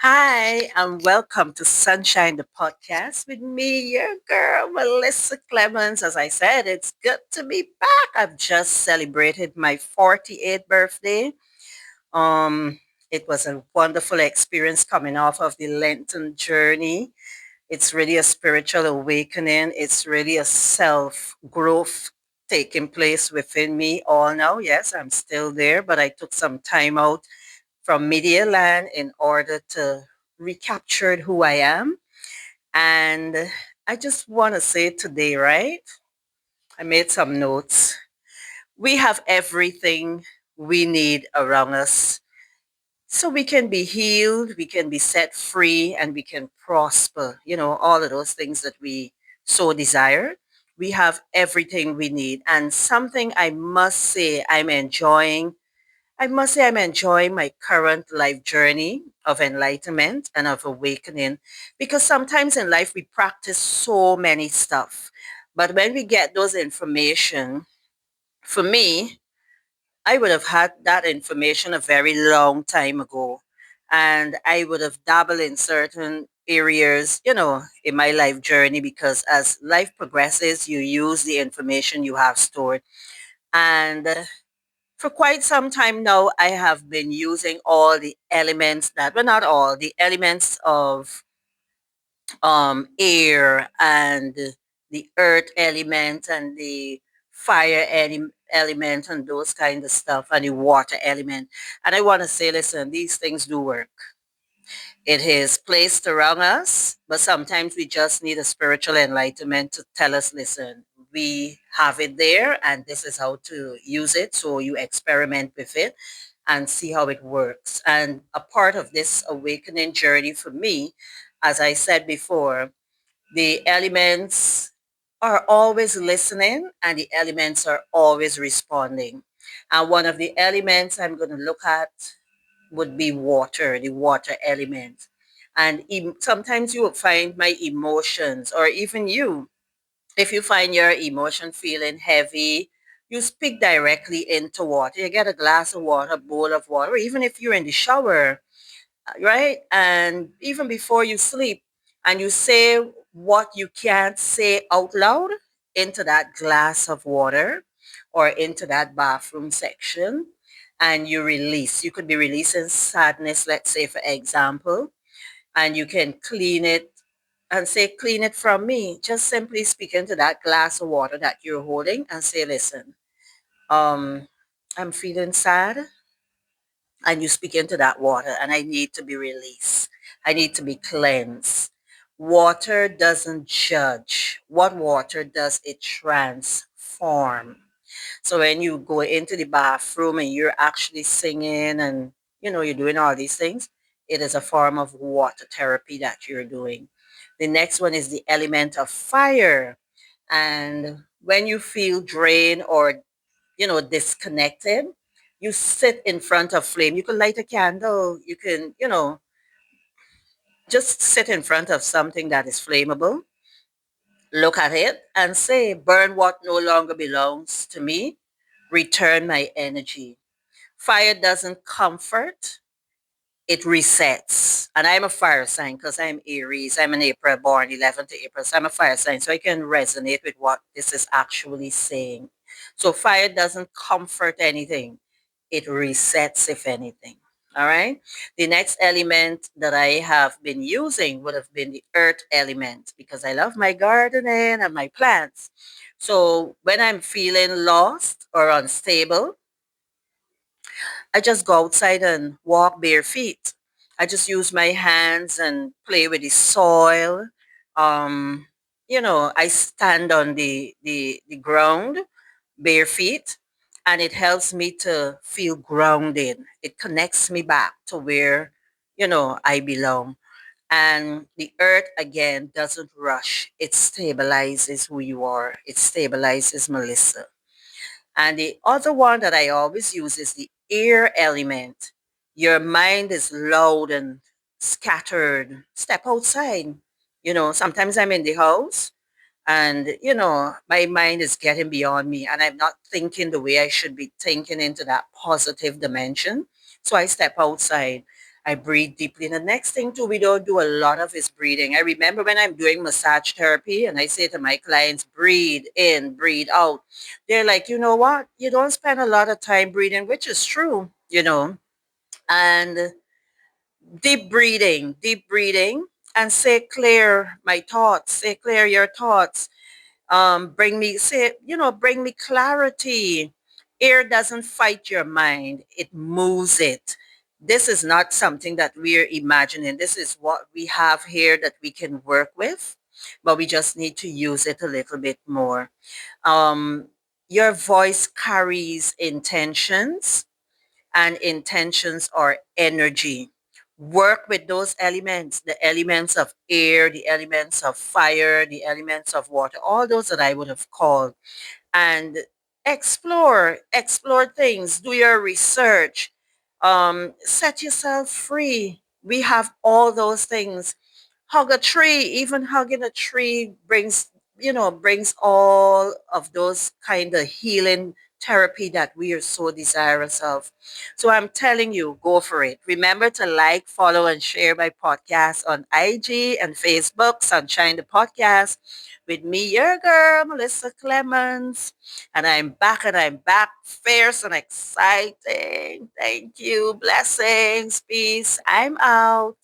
Hi, and welcome to Sunshine the Podcast with me, your girl, Melissa Clemens. As I said, it's good to be back. I've just celebrated my 48th birthday. Um, it was a wonderful experience coming off of the Lenten journey. It's really a spiritual awakening. It's really a self growth taking place within me all now. Yes, I'm still there, but I took some time out from Media Land in order to recapture who I am. And I just want to say today, right? I made some notes. We have everything we need around us so we can be healed, we can be set free, and we can prosper. All of those things that we so desire. We have everything we need. And something I must say I'm enjoying my current life journey of enlightenment and of awakening because sometimes in life we practice so many stuff. But when we get those information, for me, I would have had that information a very long time ago. And I would have dabbled in certain areas, in my life journey because as life progresses, you use the information you have stored. And for quite some time now, I have been using all the elements that, well, not all, the elements of air and the earth element and the element and those kind of stuff and the water element. And I want to say, listen, these things do work. It is placed around us, but sometimes we just need a spiritual enlightenment to tell us, listen, we have it there and this is how to use it. So you experiment with it and see how it works. And a part of this awakening journey for me, as I said before, the elements are always listening and the elements are always responding. And one of the elements I'm going to look at would be water, the water element. And sometimes you will find my emotions, or even you, if you find your emotion feeling heavy, you speak directly into water. You get a glass of water, a bowl of water, or even if you're in the shower, right? And even before you sleep, and you say what you can't say out loud into that glass of water or into that bathroom section, and you release. You could be releasing sadness, let's say, for example, and you can clean it and say, clean it from me. Just simply speak into that glass of water that you're holding and say, listen, um, I'm feeling sad, and you speak into that water and I need to be released. I need to be cleansed. Water doesn't judge. What water does, it transform. So when you go into the bathroom and you're actually singing and you're doing all these things, it is a form of water therapy that you're doing. The next one is the element of fire. And when you feel drained or disconnected, you sit in front of flame. You can light a candle. You can, just sit in front of something that is flammable, look at it and say, burn what no longer belongs to me, return my energy. Fire doesn't comfort, it resets. And I'm a fire sign because I'm Aries. I'm an April born, 11th April. So I'm a fire sign. So I can resonate with what this is actually saying. So fire doesn't comfort anything. It resets, if anything. All right. The next element that I have been using would have been the earth element because I love my gardening and my plants. So when I'm feeling lost or unstable, I just go outside and walk bare feet. I just use my hands and play with the soil. Um, I stand on the ground, bare feet, and it helps me to feel grounded. It connects me back to where, I belong. And the earth again doesn't rush. It stabilizes who you are. It stabilizes Melissa. And the other one that I always use is the air element. Your mind is loud and scattered. Step outside. Sometimes I'm in the house and, my mind is getting beyond me and I'm not thinking the way I should be thinking into that positive dimension. So I step outside I breathe deeply. And the next thing too, we don't do a lot of is breathing. I remember when I'm doing massage therapy and I say to my clients, breathe in, breathe out. They're like, you know what? You don't spend a lot of time breathing, which is true, and deep breathing, and say clear my thoughts, say clear your thoughts, bring me clarity. Air doesn't fight your mind, it moves it. This is not something that we're imagining. This is what we have here that we can work with, but we just need to use it a little bit more. um, your voice carries intentions, and intentions are energy. Work with those elements, the elements of air, the elements of fire, the elements of water, all those that I would have called, and explore things, do your research, set yourself free. We have all those things. Hug a tree. Even hugging a tree brings all of those kind of healing therapy that we are so desirous of. So I'm telling you, go for it. Remember to like, follow, and share my podcast on IG and Facebook, Sunshine the Podcast, with me, your girl, Melissa Clemens. And I'm back fierce and exciting. Thank you. Blessings. Peace. I'm out.